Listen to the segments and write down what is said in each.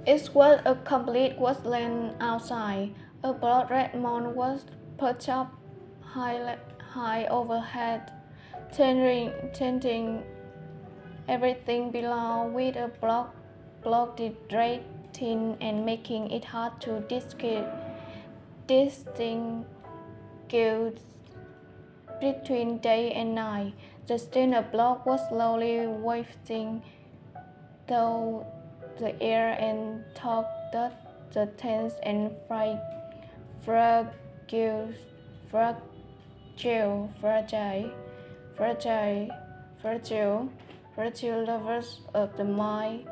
It was a complete wasteland outside. A broad red mound was perched up high overhead, tinting everything below with a blocked red tint and making it hard to distinguish between day and night. The thinner block was slowly wafting through the air and tugged at the tense and fragile, fragile, fragile, fragile, fragile, fragile lovers of the mind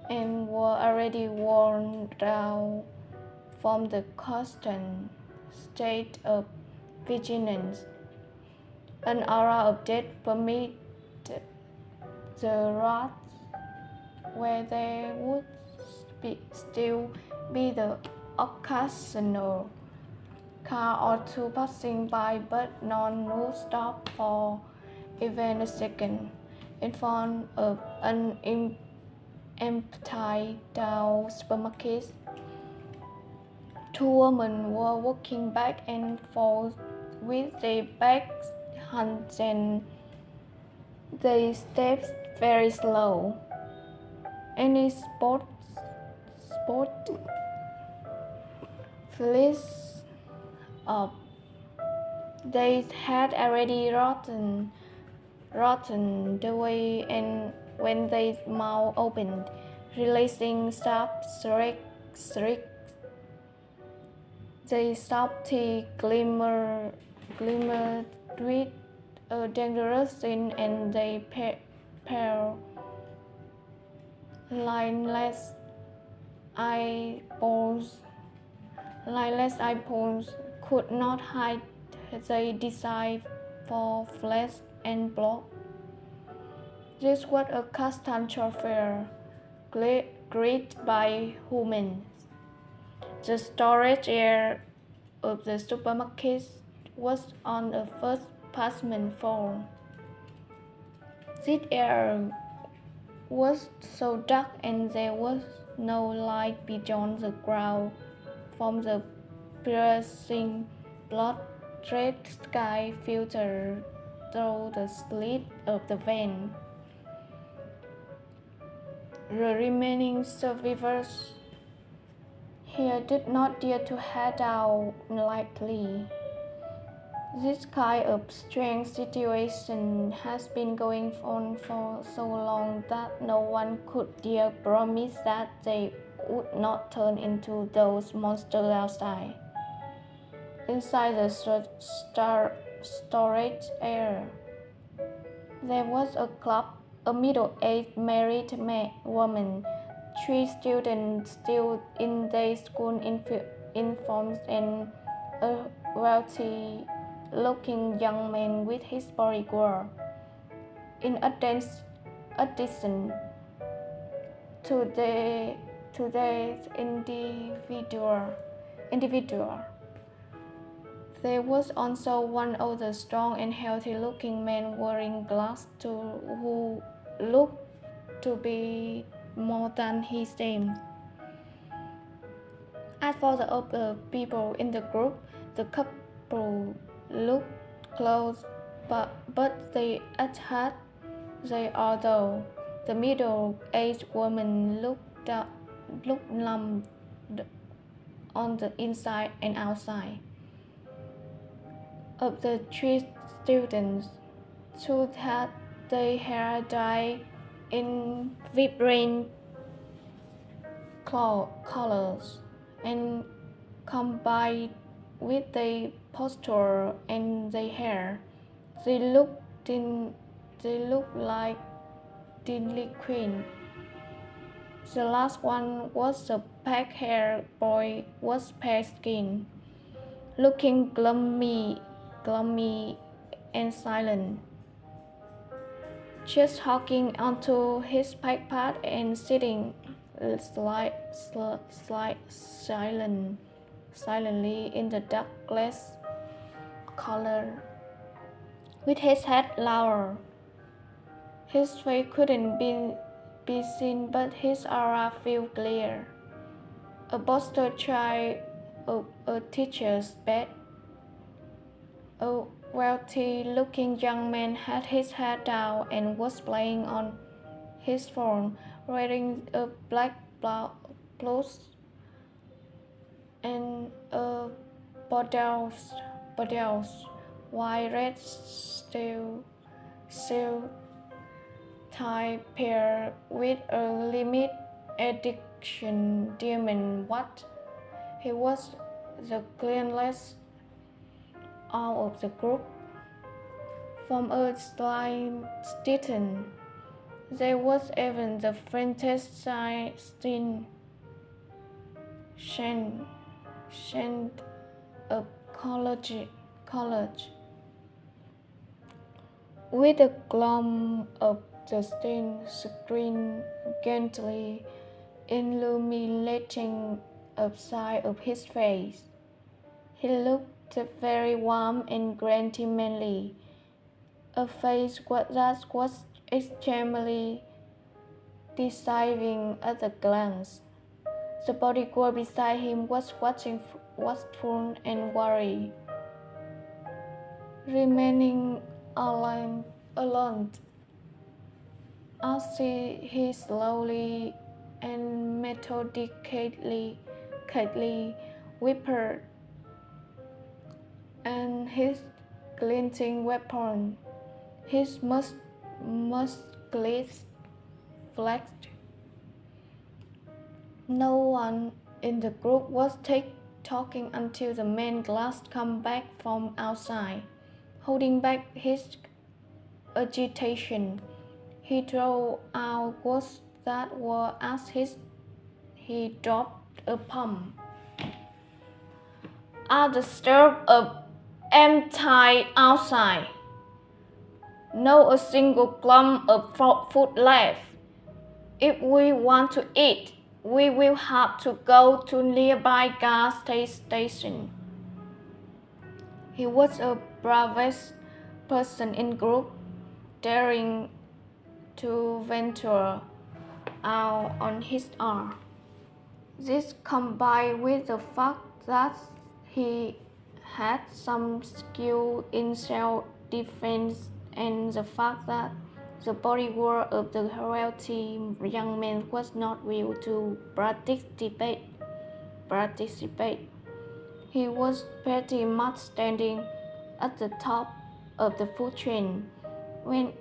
and were already worn down from the constant state of vigilance. An aura of death permeated the rats where there would still be the occasional car or two passing by, but none would stop for even a second. In front of an empty down supermarket, two women were walking back and forth with their bags hunched and their steps very slow. Any sport fleece up. They had already rotten the way, and when their mouth opened, releasing sharp shrieks, they softly glimmered with a dangerous sin, and they pale, lineless eyeballs could not hide their desire for flesh and blood. This was a catastrophe greeted by humans. The storage area of the supermarket was on the first basement floor. This area was so dark and there was no light beyond the ground from the piercing blood-red sky filtered through the slit of the vent. The remaining survivors here did not dare to head out lightly. This kind of strange situation has been going on for so long that no one could dare promise that they would not turn into those monsters outside. Inside the storage area, there was a club, a middle-aged married woman, three students still in their school uniforms, and a wealthy-looking young man with his bodyguard. In addition to the individual, there was also one other strong and healthy-looking man wearing glasses who looked to be more than he seemed. As for the other people in the group, the couple looked close, but they had their although the middle-aged woman looked lump on the inside and outside. Of the three students, two had their hair dyed in vibrant colors and combined with their posture and their hair, they looked like delinquents. The last one was a black-haired boy with pale skin, looking gloomy and silent, just hanging onto his backpack and sitting silently in the dark glass color, with his head lowered. His face couldn't be be seen, but his aura felt clear. A bolster child of a teacher's bed. A wealthy-looking young man had his head down and was playing on his phone, wearing a black blouse and a Bordeaux white red steel tie pair with a limited edition diamond watch. He was the cleanest out of the group. From a slight distance, there was even the faintest sign of college. With a glow of the steel screen gently illuminating a side of his face, he looked very warm and gentlemanly, a face that was extremely deceiving at a glance. The bodyguard beside him was watching watchful and worried. Remaining alone, as he slowly and methodically whipped and his glinting weapon, his muscles flexed. No one in the group was talking until the man glass came back from outside, holding back his agitation. He drew out words that were as he dropped a palm. At the start of empty outside. Not a single clump of food left. If we want to eat, we will have to go to nearby gas station. He was a bravest person in group, daring to venture out on his own. This combined with the fact that he had some skill in self-defense and the fact that the bodyguard of the wealthy young man was not willing to participate. He was pretty much standing at the top of the food chain. When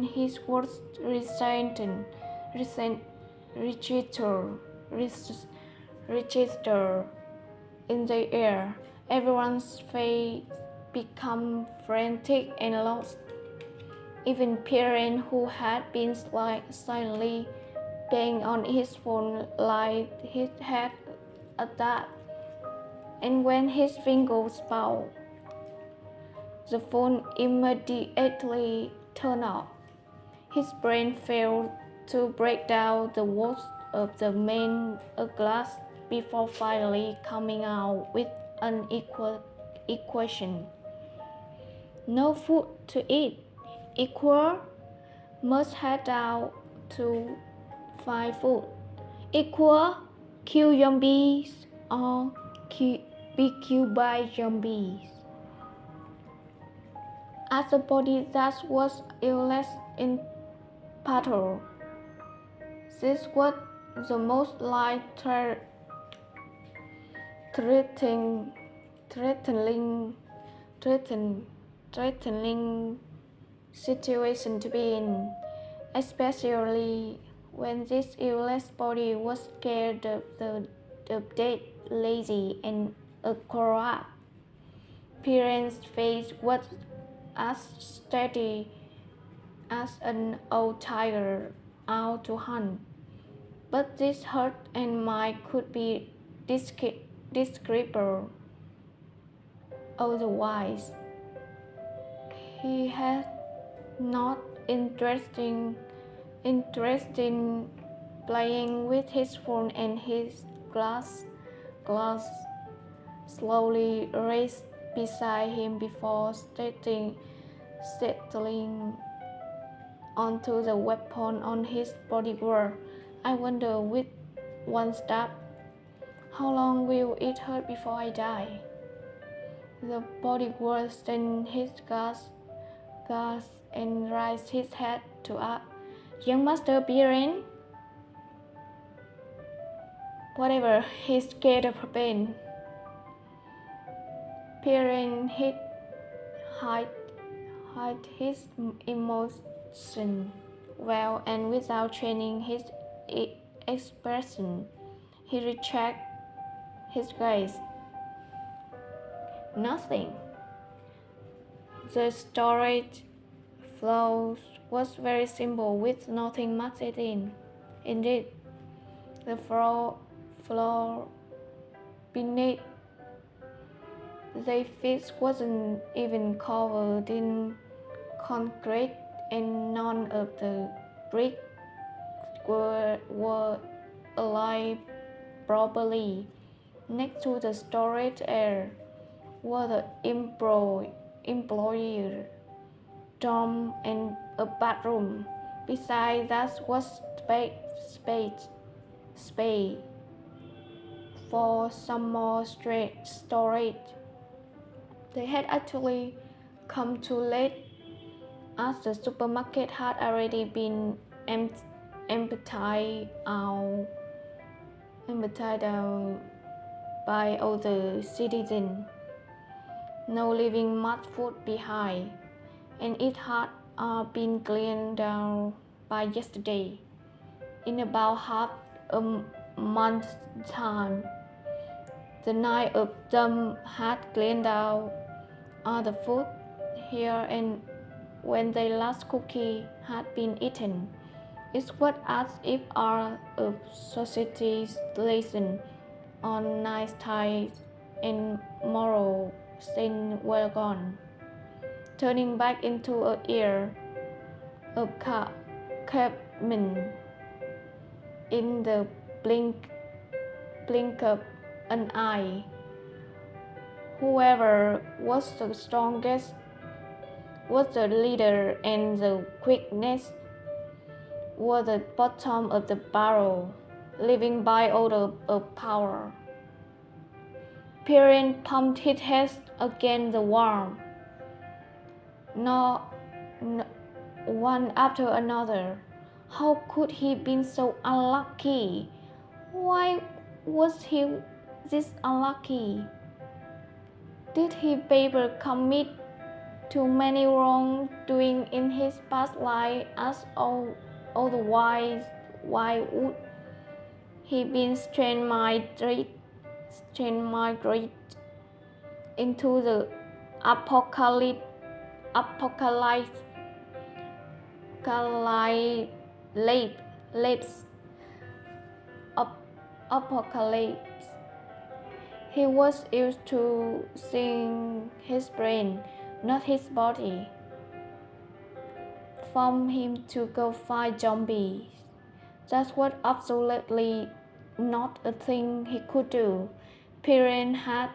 his words register in the air, everyone's face became frantic and lost. Even parents who had been silently playing on his phone laid his head at that. And when his fingers bowed, the phone immediately turned off. His brain failed to break down the words of the main glass before finally coming out with an equation. No food to eat equal must head out to find food. Equal kill zombies or be killed by zombies. As a body that was illness in battle, this was the most threatening situation to be in, especially when this illness body was scared of dead, lazy, and a corrupt. Parents' face was as steady as an old tiger out to hunt, but this heart and mind could be describable otherwise. He had not interesting playing with his phone, and his glass slowly raised beside him before settling onto the weapon on his bodyguard. I wonder with one stab, how long will it hurt before I die? The bodyguard sent his gas and raised his head to ask, Young Master Pirin? Whatever, he's scared of pain. Pirin hid his emotion well, and without changing his expression, he rechecked his gaze. Nothing. The storage floor was very simple, with nothing much in. Indeed, the floor beneath their feet wasn't even covered in concrete, and none of the bricks were aligned properly. Next to the storage area were the employer dorm and a bathroom. Besides that was space for some more storage. They had actually come too late, as the supermarket had already been emptied out by other citizens, no leaving much food behind, and it had been cleaned down by yesterday. In about half a month's time, the 9 of them had cleaned out all the food here, and when the last cookie had been eaten, it was as if all of society's lesson on nice taste and moral sin were gone, turning back into a year of cavemen in the blink of an eye. Whoever was the strongest was the leader, and the quickest were the bottom of the barrel, leaving by order of power. Pirin pumped his head against the wall. No, one after another. How could he be so unlucky? Why was he this unlucky? Did he ever commit too many wrongdoing in his past life, as otherwise why would he be straight into the apocalypse apocalypse? He was used to seeing his brain, not his body, form him to go fight zombies. That was absolutely not a thing he could do. Pirin had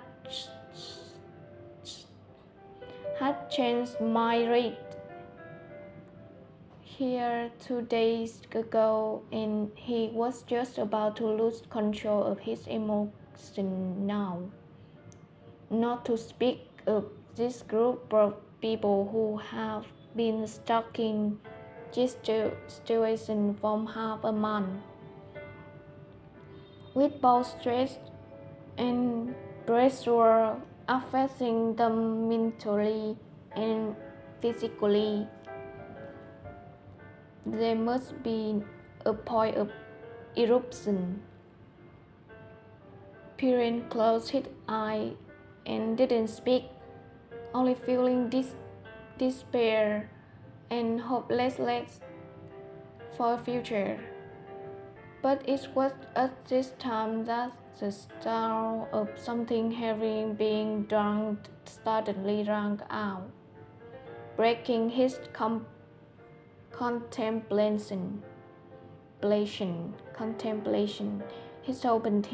changed my rate here 2 days ago, and he was just about to lose control of his emotion now. Not to speak of this group of people who have been stuck in this situation for half a month, with both stress and pressure affecting them mentally and physically. There must be a point of eruption. Pirin closed his eyes and didn't speak, only feeling despair and hopelessness for the future. But it was at this time that the sound of something heavy being drunk suddenly rang out, breaking his contemplation. He opened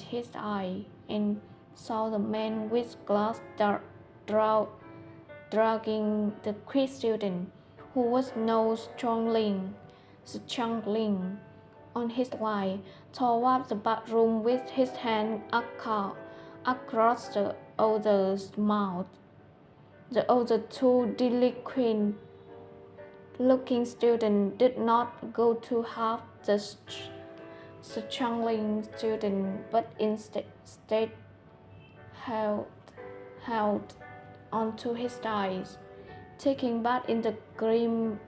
his eye and saw the man with glass dragging the quick student, who was now struggling on his line toward the bathroom with his hand across the other's mouth. The other two delinquent looking students did not go to help the struggling student, but instead held onto his thighs, taking part in the cream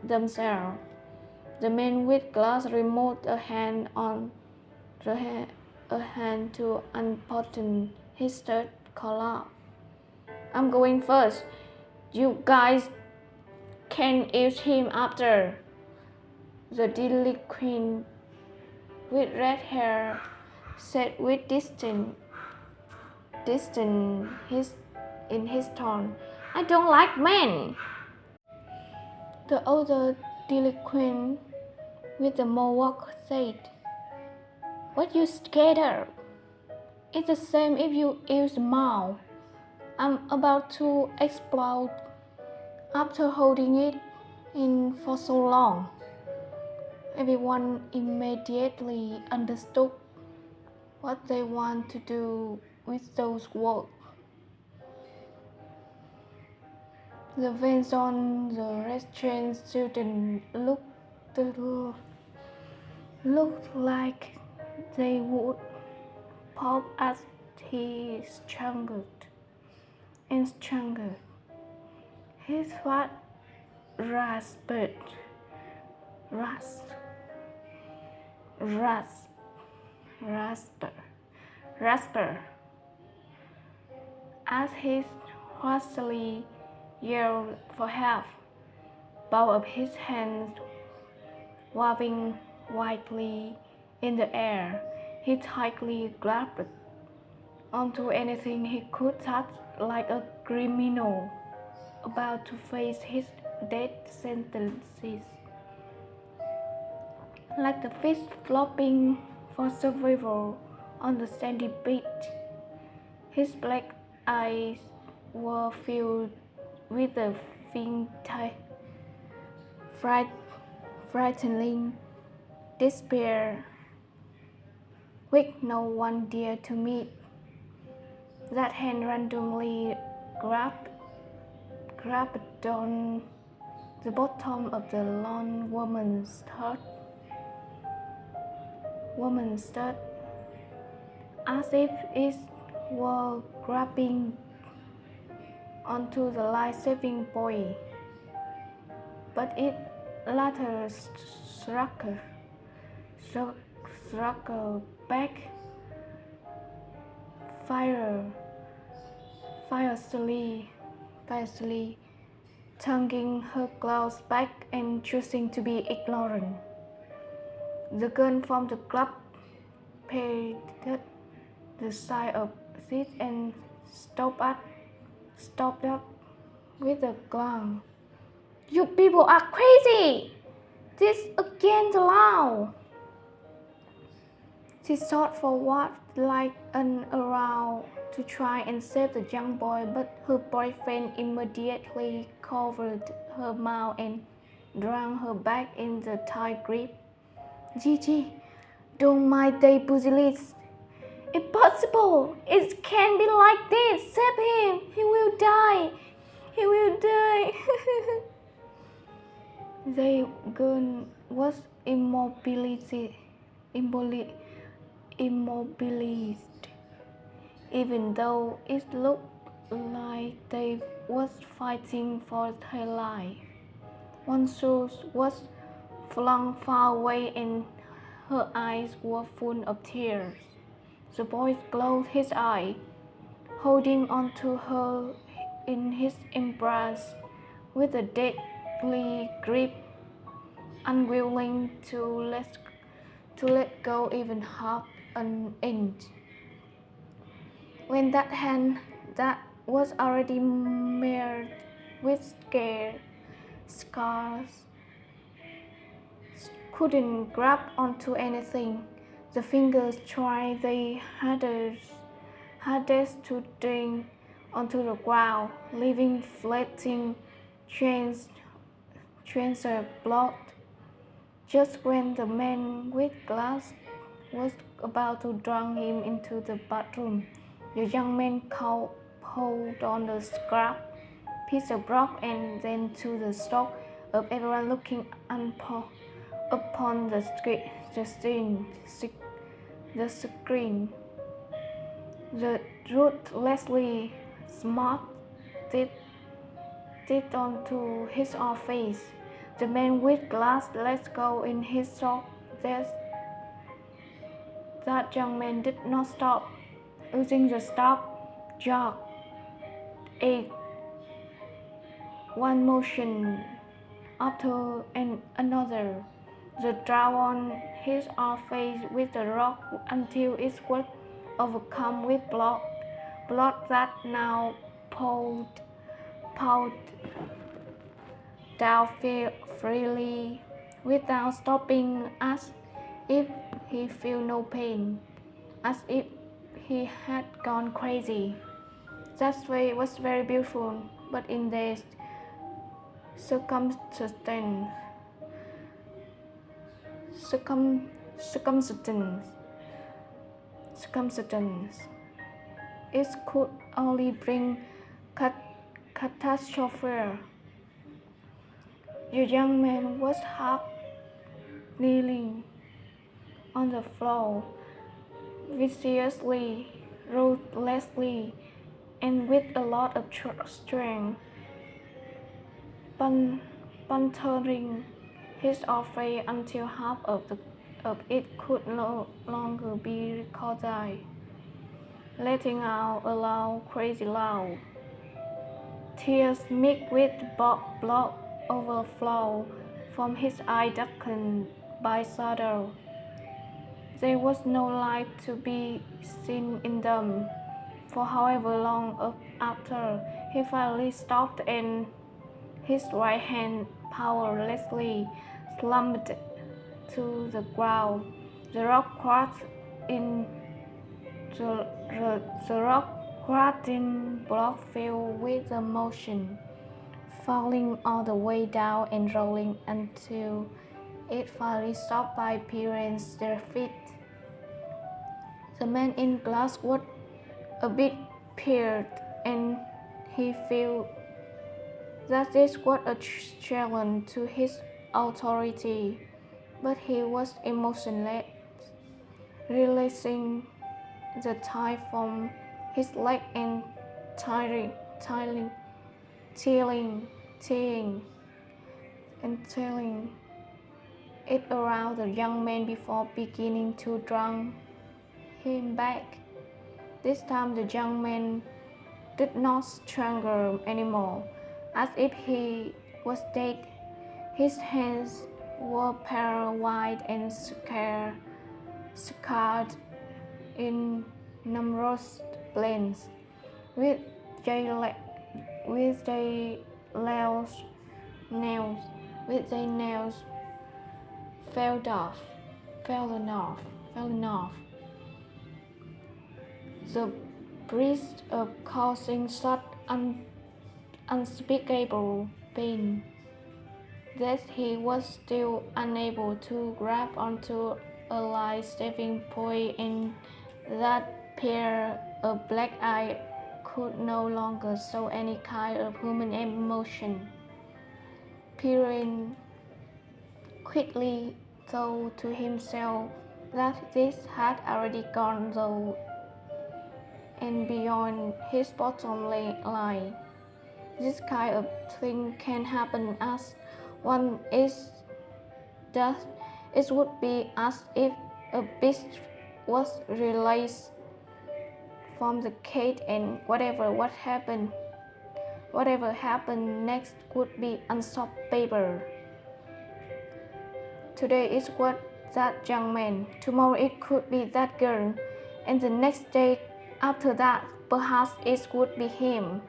themselves. The man with glass removed a hand to unbutton his shirt collar. "I'm going first. You guys can use him after," the delinquent with red hair said with disdain in his tone. "I don't like men." The other delinquent with the mohawk said, "What you scared of? It's the same if you use the mouth. I'm about to explode after holding it in for so long." Everyone immediately understood what they want to do with those words. The veins on the restrained student looked like they would pop as he struggled and struggled. His throat rasped as he hoarsely yelled for help. Both of his hands waving wildly in the air, he tightly grabbed onto anything he could touch, like a criminal about to face his death sentences. Like the fish flopping for survival on the sandy beach, his black eyes were filled with a frightening despair which no one dared to meet. That hand randomly grabbed on the bottom of the lone woman's skirt, as if it were grabbing onto the life-saving buoy. But it later struck back fiercely, tugging her gloves back and choosing to be ignorant. The girl from the club patted the side of it and stopped up with a glance. "You people are crazy! This against the law!" She shot forward like an arrow to try and save the young boy, but her boyfriend immediately covered her mouth and dragged her back in the tight grip. "Gigi, don't mind the police. Impossible! It can't be like this! Save him! He will die! He will die!" The girl was immobilized, even though it looked like they was fighting for her life. One shoe was flung far away and her eyes were full of tears. The boy closed his eyes, holding on to her in his embrace with a deadly grip, unwilling to let go even half an inch. When that hand that was already marred with scars couldn't grab onto anything, the fingers tried their hardest to drink onto the ground, leaving fleeting traces stranger blood. Just when the man with glass was about to drown him into the bathroom, the young man pulled on the scrap piece of rock and then to the shock of everyone looking upon the screen. The ruthlessly smart did onto his own face. The man with glass let go in his shock. That young man did not stop. Using the stop jog a one motion after another, the draw on his own face with the rock until it was overcome with blood that now poured down freely without stopping, as if he felt no pain, as if he had gone crazy. That way was very beautiful, but in this circumstance, it could only bring catastrophe. The young man was half kneeling on the floor, viciously, ruthlessly, and with a lot of strength, puncturing his face until half of it could no longer be recorded, letting out a loud, crazy laugh. Tears mixed with blood overflowed from his eyes darkened by sorrow. There was no light to be seen in them, for however long after he finally stopped and his right hand powerlessly slumped to the ground. The rock crushed in block filled with the motion, falling all the way down and rolling until it finally stopped by appearance their feet. The man in glass was a bit scared, and he felt that this was a challenge to his authority, but he was emotionless, releasing the tie from his leg and tying it around the young man before beginning to drown him back. This time the young man did not struggle anymore, as if he was dead. His hands were pale white and scarred in numerous places, with their nails fallen off. The breast of causing such unspeakable pain that he was still unable to grab onto a life-saving point, and that pair of black eyes could no longer show any kind of human emotion. Perrin quickly thought to himself that this had already gone through and beyond his bottom line. This kind of thing can happen as one is death. It would be as if a beast was released from the cage, and whatever happened next would be unstoppable. Today it was that young man, tomorrow it could be that girl, and the next day after that perhaps it would be him.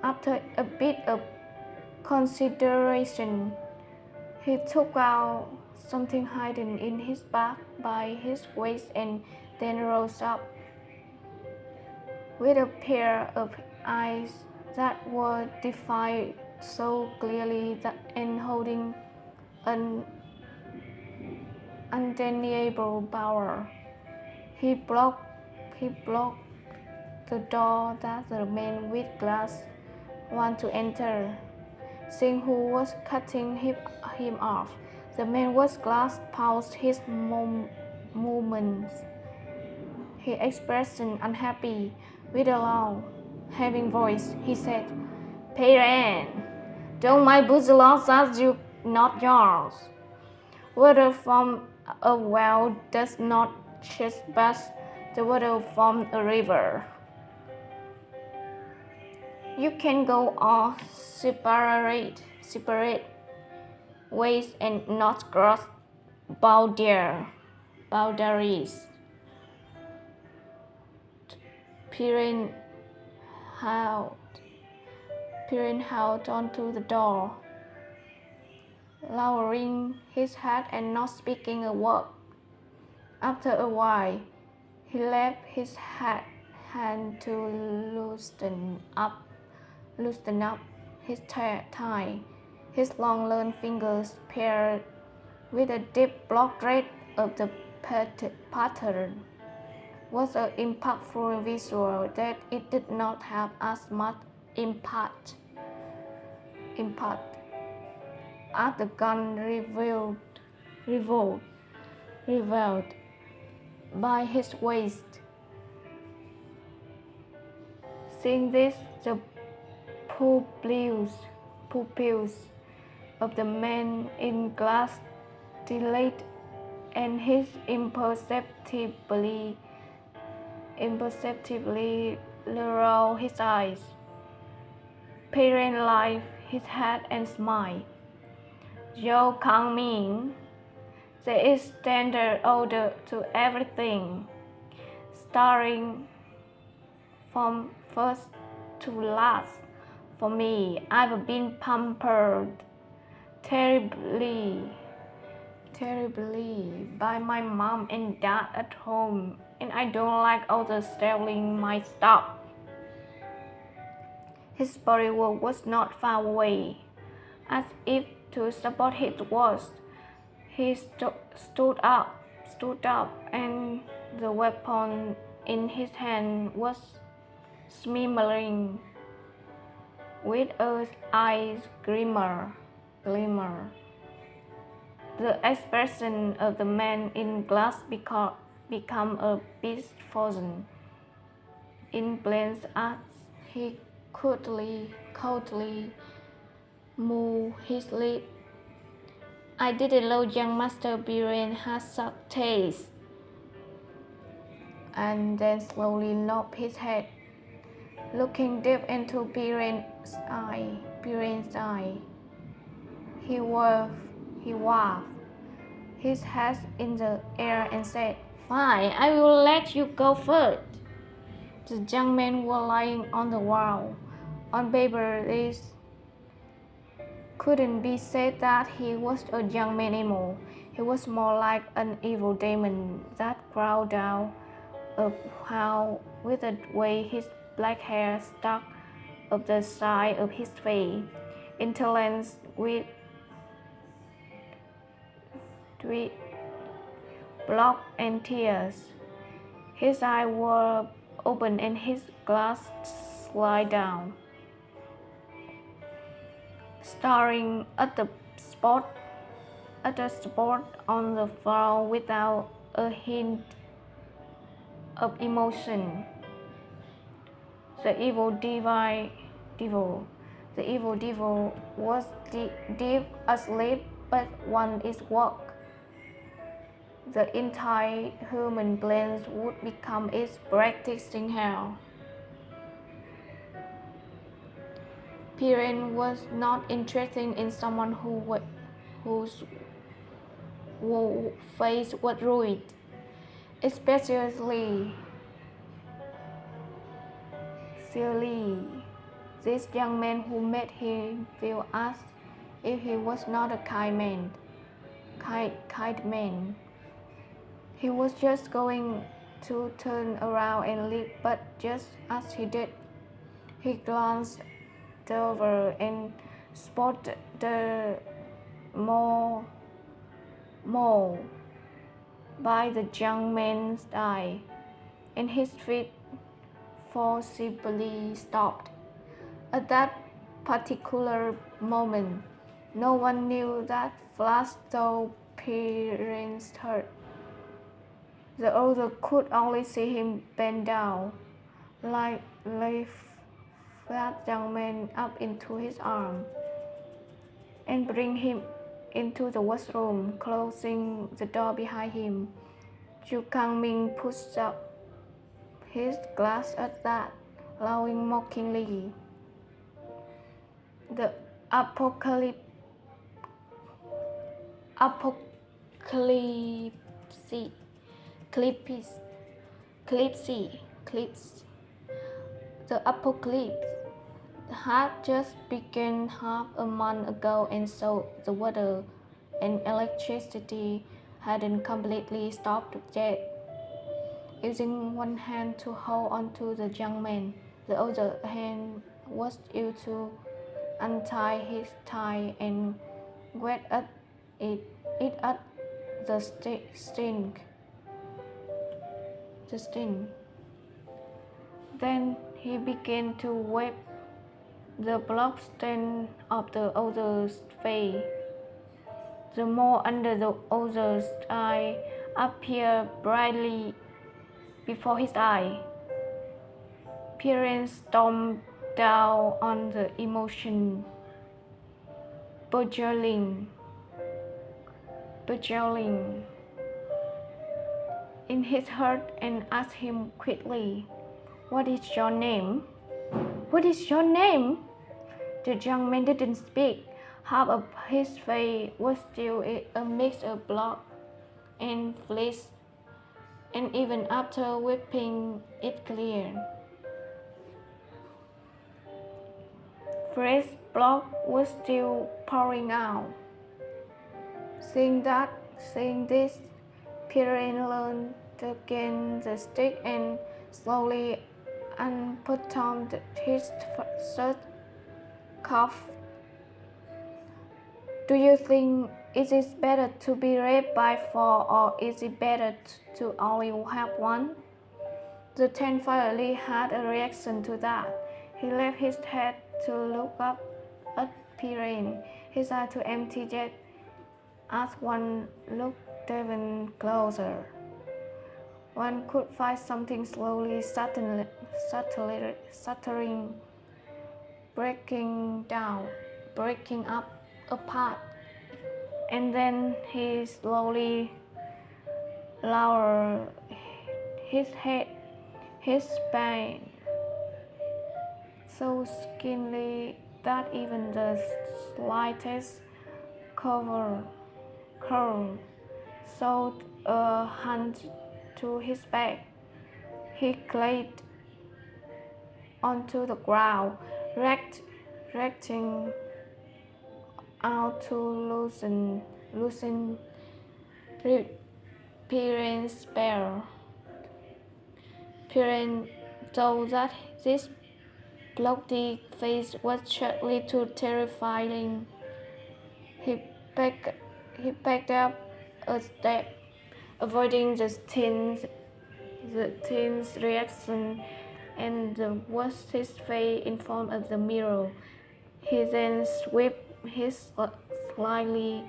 After a bit of consideration, he took out something hidden in his back by his waist and then rose up. With a pair of eyes that were defiant so clearly that and holding an undeniable power. He blocked the door that the man with glass wanted to enter. Seeing who was cutting him off, the man with glass paused his movements. He expressed an unhappy, with a loud, having voice. He said, "Parent, don't my bourgeois ask you, not yours. Water from a well does not trespass the water from a river. You can go all separate ways and not cross boundaries." Peering out onto the door, lowering his head and not speaking a word. After a while, he left his hand to loosen up his tie. His long lean fingers paired with a deep block red of the pattern was an impactful visual that it did not have as much impact as the gun revealed by his waist. Seeing this, the pupils of the man in glass dilated, and his imperceptibly narrowed his eyes. Parent lifted his head and smiled. "You can't mean there is standard order to everything, starting from first to last. For me, I've been pampered terribly by my mom and dad at home, and I don't like others stealing my stuff." His bodywork was not far away. As if to support his words, he stood up, and the weapon in his hand was smiling with a eyes glimmer. The expression of the man in glass became a bit frozen in place as he coldly moved his lips. "I didn't know young Master Biren had such taste." And then slowly nodded his head, looking deep into Biren's eye. He waved his hat in the air and said, "Fine, I will let you go first." The young men were lying on the wall. On paper, it couldn't be said that he was a young man anymore. He was more like an evil demon that crawled down a how with the way his black hair stuck up the side of his face, interlaced with blood and tears. His eyes were open and his glass slid down, staring at the spot on the floor without a hint of emotion. The evil devil was deep asleep, but one is woke, the entire human planet would become its practicing hell. Piran was not interested in someone whose face was ruined, especially this young man who made him feel as if he was not a kind man. He was just going to turn around and leave, but just as he did, he glanced over and spotted the mole by the young man's eye, and his feet forcibly stopped. At that particular moment, no one knew that flash though Piran's heard. The other could only see him bend down, lift that young man up into his arm, and bring him into the washroom, closing the door behind him. Chu Kang-ming pushed up his glass at that, laughing mockingly. The apocalypse The apocalypse had just begun half a month ago, and so the water and electricity hadn't completely stopped yet. Using one hand to hold onto the young man, the other hand was used to untie his tie and wet at it at the sting. Then he began to wipe the blood stain of the other's face. The mole under the other's eye appeared brightly before his eye. Piran stormed down on the emotion, boiling in his heart, and asked him quickly, "What is your name? What is your name?" The young man didn't speak. Half of his face was still a mix of blood and flesh, and even after wiping it clear, fresh blood was still pouring out. Seeing this, Piran leaned against the stick and slowly unbuttoned his shirt cuff. "Do you think it is better to be raped by four, or is it better to only have one?" The Ten finally had a reaction to that. He left his head to look up at Piran, his eyes too empty yet. As one looked even closer, one could find something slowly shattering, breaking apart, and then he slowly lowered his head, his spine so skinny that even the slightest curve showed a hunch to his back. He glided onto the ground, reaching out to loosen Piran's spell. Piran, though that this bloody face was surely too terrifying, he backed up a step, avoiding the teen's reaction, and washed his face in front of the mirror. He then swept his slightly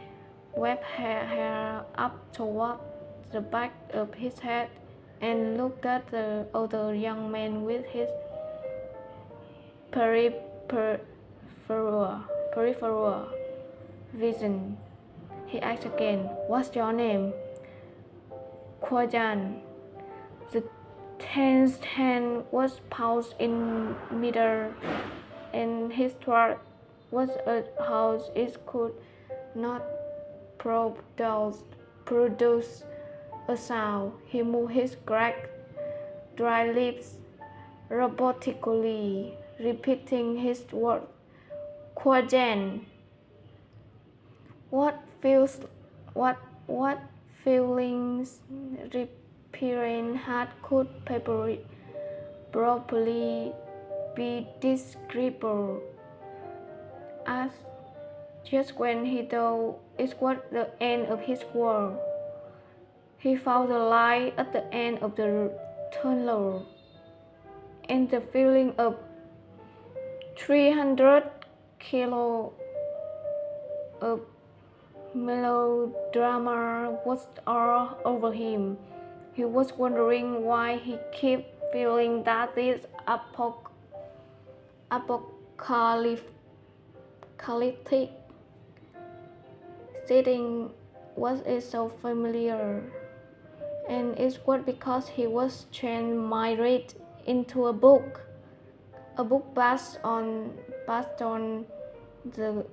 wet hair up toward the back of his head and looked at the other young man with his peripheral vision. He asked again, "What's your name?" "Kwajan." The tense hand was paused in midair, and his throat was as hoarse it could not produce a sound. He moved his cracked, dry lips robotically, repeating his word, "Kwajan." What feelings Piran had could properly be described as Just when he thought it was the end of his world, he found the light at the end of the tunnel, and the feeling of 300 kilo of melodrama was all over him. He was wondering why he kept feeling that this apocalyptic setting was so familiar, and it was because he was transmigrated into a book based on the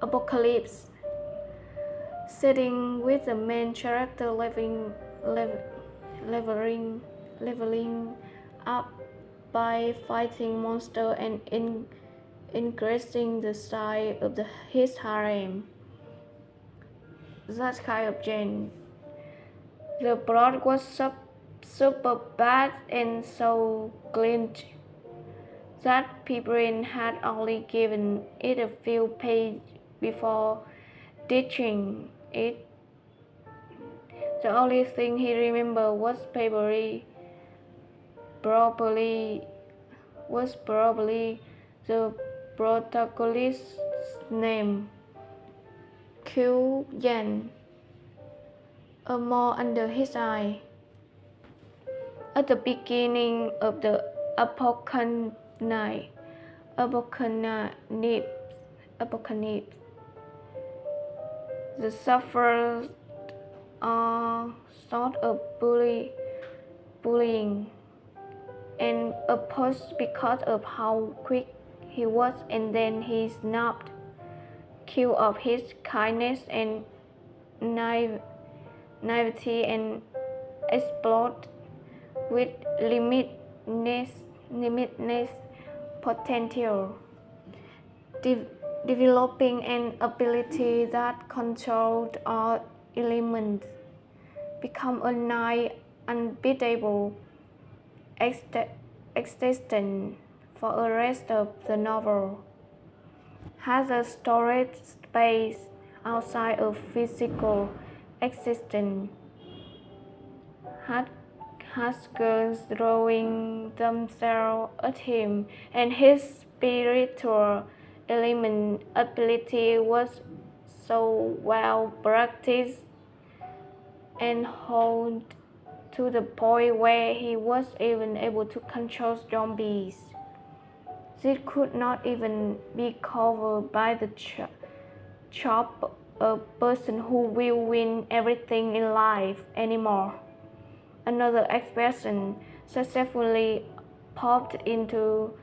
apocalypse setting, with the main character leveling up by fighting monsters and increasing the size of his harem. That kind of genre. The plot was super bad and so glitchy that Piperin had only given it a few pages before ditching it. The only thing he remembered was probably the protagonist's name, Q Yan, a mole under his eye. At the beginning of the apocalypse, the sufferers are sort of bullying and opposed because of how quick he was, and then he snapped Q of his kindness and naivety and exploded with limitless potential, developing an ability that controlled all elements, become a nigh unbeatable existence for the rest of the novel. Has a storage space outside of physical existence. Has girls throwing themselves at him, and his spiritual element ability was so well practiced and honed to the point where he was even able to control zombies. This could not even be covered by the chop a person who will win everything in life anymore. Another expression successfully popped into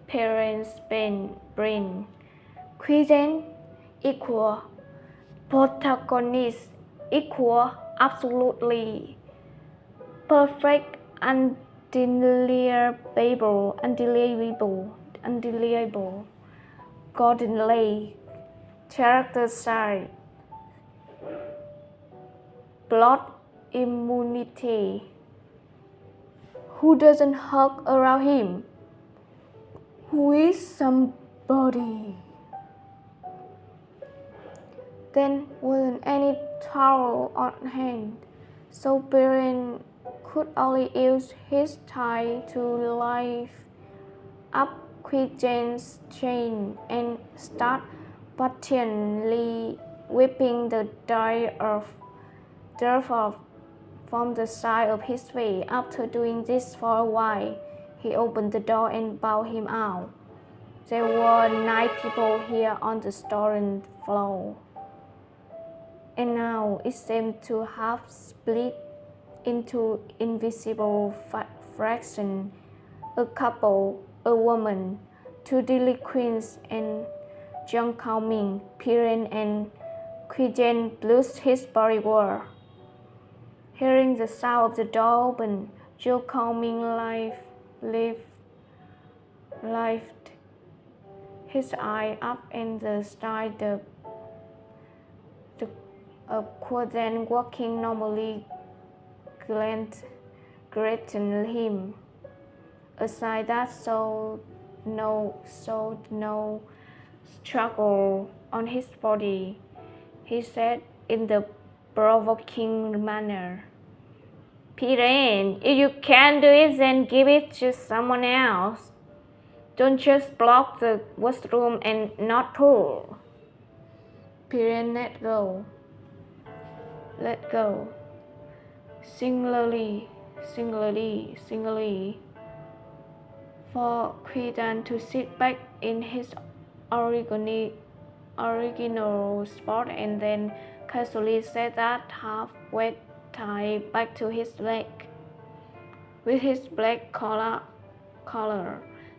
parents' brain. Quizen equal protagonist equal absolutely perfect, undeniable, Golden Lake, character side, blood immunity. Who doesn't hug around him? Who is somebody? Then wasn't any towel on hand, so Perrin could only use his tie to lift up Quizen's chain and start patiently whipping the dirt off from the side of his face. After doing this for a while, he opened the door and bowed him out. There were 9 people here on the storeroom floor, and now it seemed to have split into invisible fractions: a couple, a woman, 2 delinquents, and John Coming. Perrin and Quizen lost his bodyguard. Hearing the sound of the door open, Joe Coming lifted his eye up and started the Quizen walking normally greeted him. a sigh that showed no struggle on his body. He said in the provoking manner, Piren, if you can't do it, then give it to someone else. Don't just block the washroom and not pull. Piren let go. Singularly, for Quidan to sit back in his original spot and then casually set that half-wet tie back to his leg. With his black collar,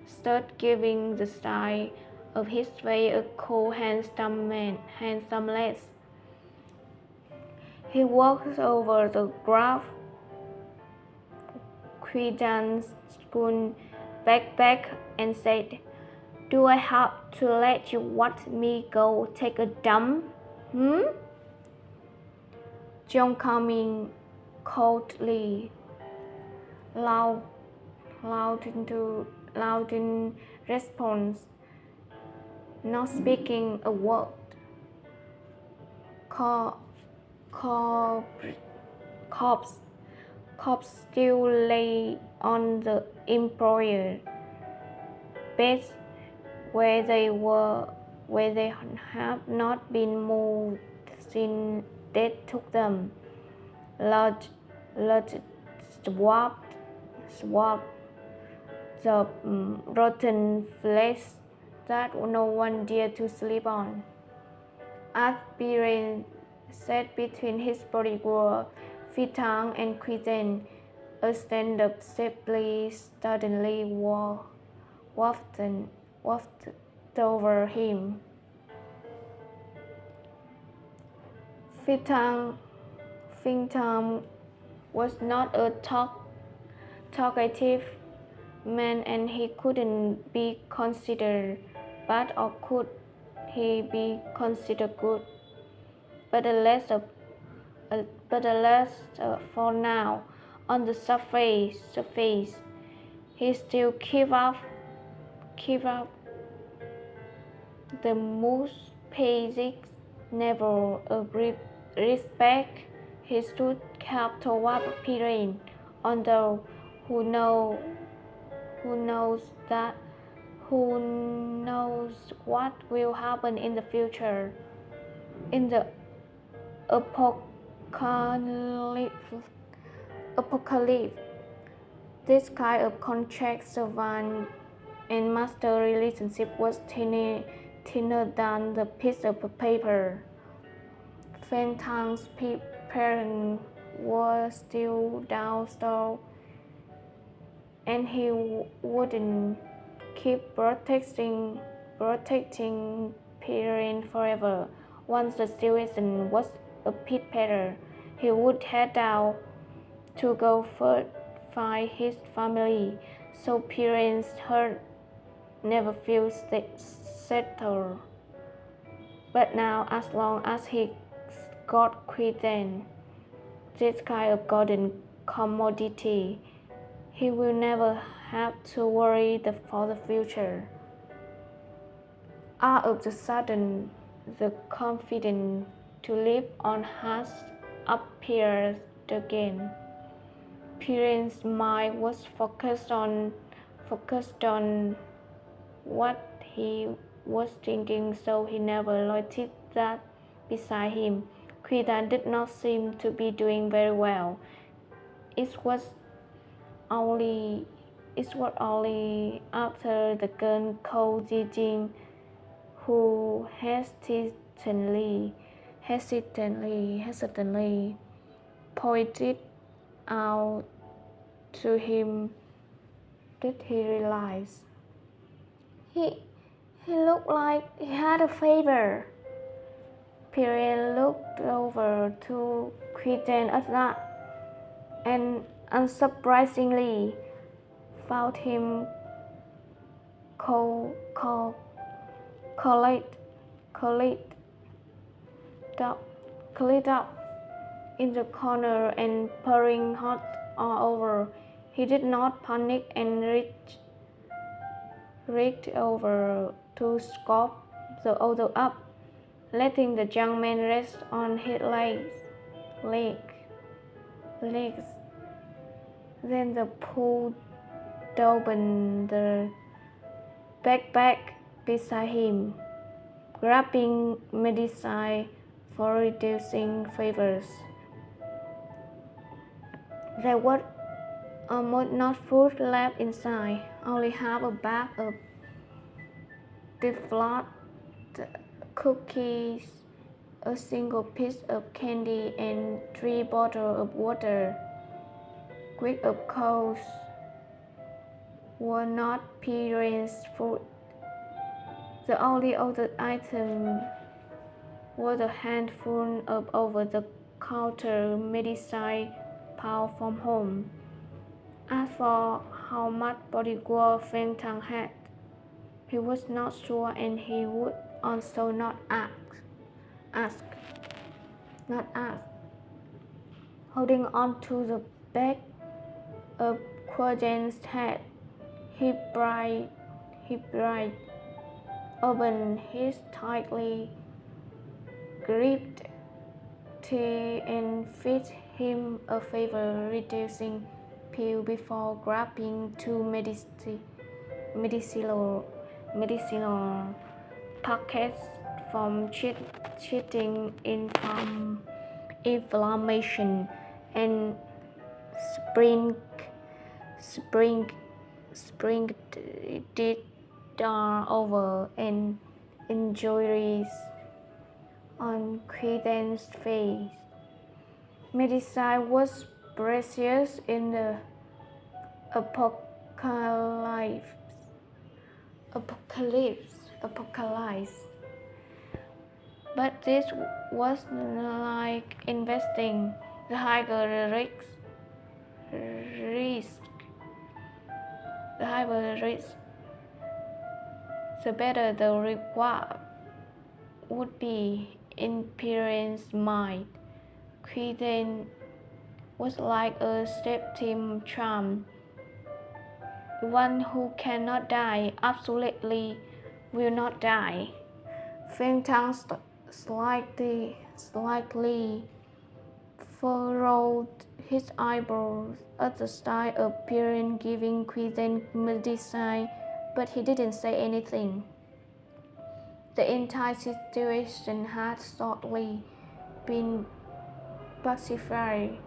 start giving the style of his way a cool, handsomeness. He walks over the graph Quidan's school backpack and said, Do I have to let you watch me go take a dump? John coming coldly, loud in response, not speaking a word. Corpse still lay on the employer bed where they have not been moved since death took them. Large swabbed the rotten flesh that no one dared to sleep on. As Piren sat between his bodyguard, Fitang and Quidan, a stand-up shapely suddenly wafted over him. Fitang was not a talkative man, and he couldn't be considered bad, or could he be considered good. But alas, for now, on the surface, he still keep up the most basic level of respect. He stood up toward Piren, although who knows what will happen in the future. In the apocalypse, this kind of contract servant and master relationship was thinner than the piece of paper. Fentang's parents were still downstairs, and he wouldn't keep protecting Piren forever. Once the situation was a bit better, he would head out to go find his family, so Piren's heart never feels settled. But now, as long as he got Quidan, this kind of golden commodity, he will never have to worry for the future. All of a sudden, the confidence to live on has appeared again. Piren's mind was focused on what he was thinking, so he never noticed that beside him, Quidan did not seem to be doing very well. It was only after the girl called Jijing, who hesitantly pointed out to him, did he realize he looked like he had a fever. Piren looked over to Quidan at that, and unsurprisingly found him collared up in the corner and pouring hot all over. He did not panic and reached over to scoop the other up, letting the young man rest on his legs. Then the pulled open the backpack beside him, grabbing medicine for reducing fevers. There was almost no food left inside, only half a bag of deflate cookies, a single piece of candy, and 3 bottles of water, which of course were not Piran's food. The only other item was a handful of over-the-counter medicine brought from home. As for how much bodyguard Feng Tang had, he was not sure, and he would also not ask. Holding on to the back of Quajan's head, he pried open his tightly gripped teeth and fed him a fever-reducing pill before grabbing 2 medicinal packets from treating inflammation and sprinkled it over and injuries on Quajan's face. Medicine was precious in the apocalypse. But this was like investing. The higher the risk, the better the reward would be. In Piran's mind, Quajan was like a safety charm. One who cannot die absolutely will not die. Feng Tang slightly furrowed his eyebrows at the sight of Piran giving Quajan medicine, but he didn't say anything. The entire situation had shortly been pacified.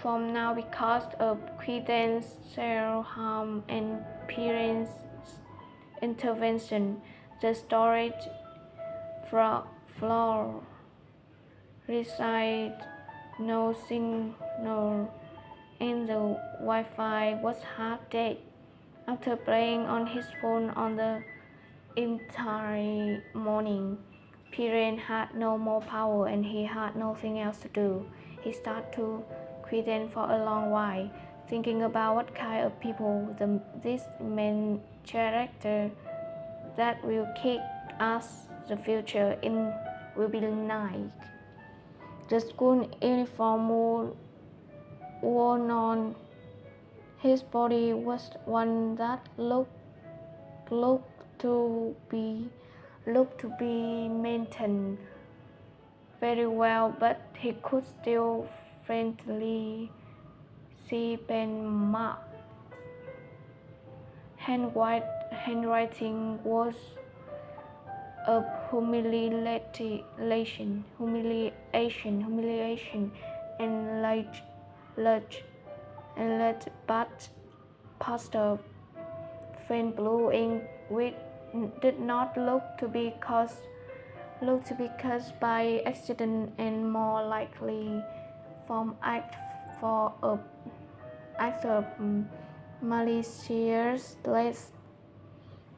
From now, because of Quajan's self-harm and Piran's intervention, the storage floor received no signal, and the Wi-Fi was half dead. After playing on his phone on the entire morning, Piran had no more power and he had nothing else to do. He started to Quajan for a long while, thinking about what kind of people this main character that will kick ass the future in will be like. The school uniform worn on his body was one that looked to be maintained very well, but he could still faintly see pen marks. Handwriting was of humiliation and large, but pastel faint blue ink, which did not look to be caused by accident and more likely from acts of malicious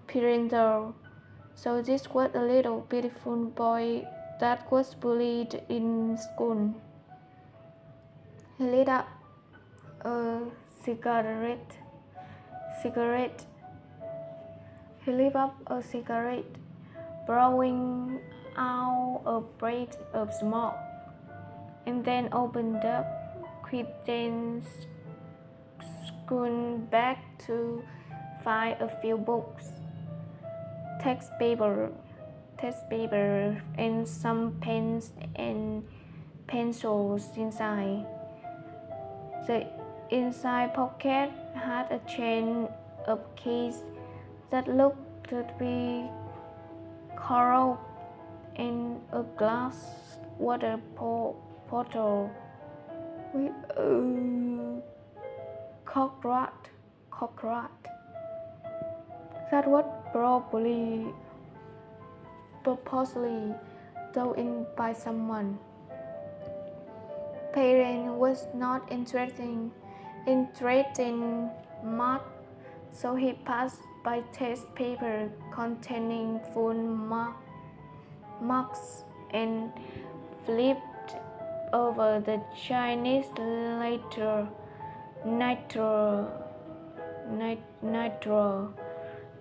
parental. So this was a little beautiful boy that was bullied in school. He lit up a cigarette. He lit up a cigarette, blowing out a breath of smoke, and then opened up Queen's school bag to find a few books, text paper, and some pens and pencils inside. The inside pocket had a chain of keys that looked to be coral and a glass water bottle with a cockroach that was probably purposely thrown in by someone. Perrin was not interested in math, so he passed by test paper containing full marks and flipped over the Chinese nitro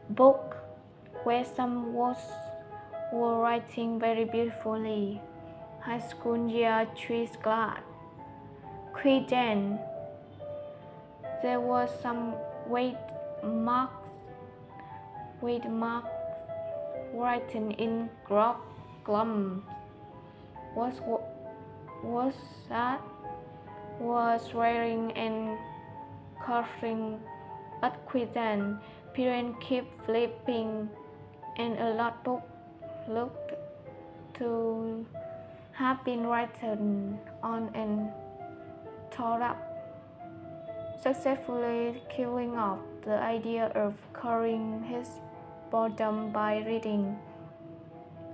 book where some words were writing very beautifully. High school year 3 class. Queen. There was some weight marks written in glum. Was that? Was swearing and coughing at Queen. Parents kept flipping, and a lot book looked to have been written on and torn up, successfully killing off the idea of curing his boredom by reading.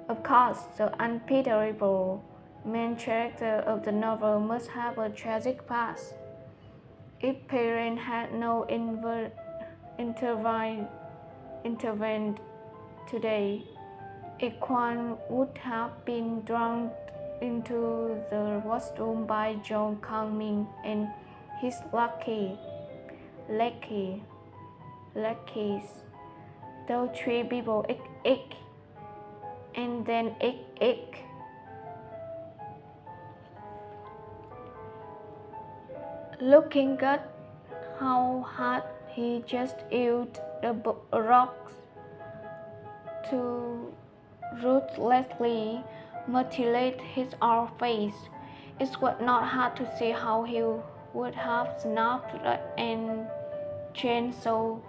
Of course, the unpitiable main character of the novel must have a tragic past. If Perrin had no intervened today, Equan would have been drowned into the washroom by John Kang-min and his lackeys. Those three people and then looking at how hard he just used the rocks to ruthlessly mutilate his own face. It was not hard to see how he would have snapped and changed so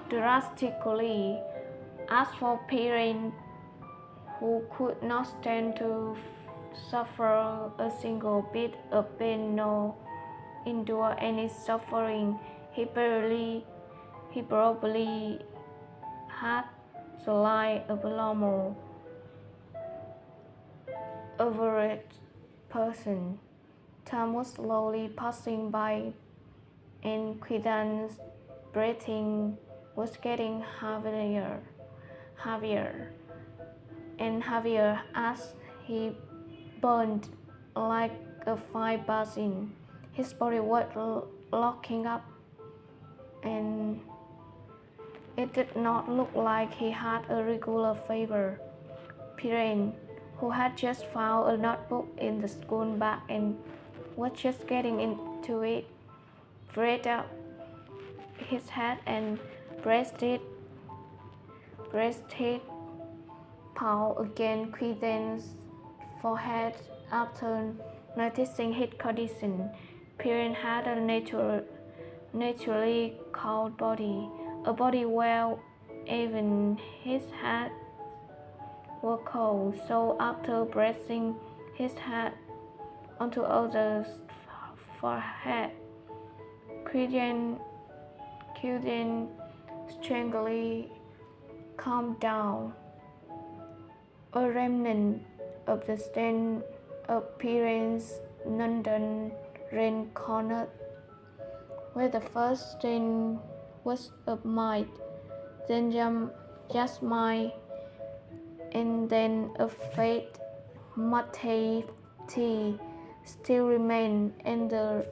drastically. As for Perrin, who could not stand to suffer a single bit of pain nor endure any suffering, he probably had the life of a normal, average person. Time was slowly passing by, and Queen's breathing was getting heavier and heavier as he burned like a fire basin. His body was locking up, and it did not look like he had a regular fever. Perrin, who had just found a notebook in the school bag and was just getting into it, raised up his head and breasted pound against Queen's forehead after noticing his condition. Perrin had a naturally cold body, a body where even his hands were cold. So after pressing his head onto others' forehead, Queen strangely calmed down. A remnant of the stain of Perrin's London reincarnate, where the first stain was of might, then just might, and then of fate, mortality still remained, and the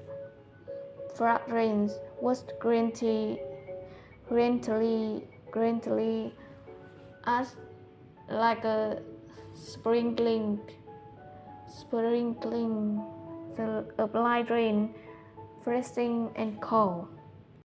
fragrance was gently as like a sprinkling of light rain, freezing and cold.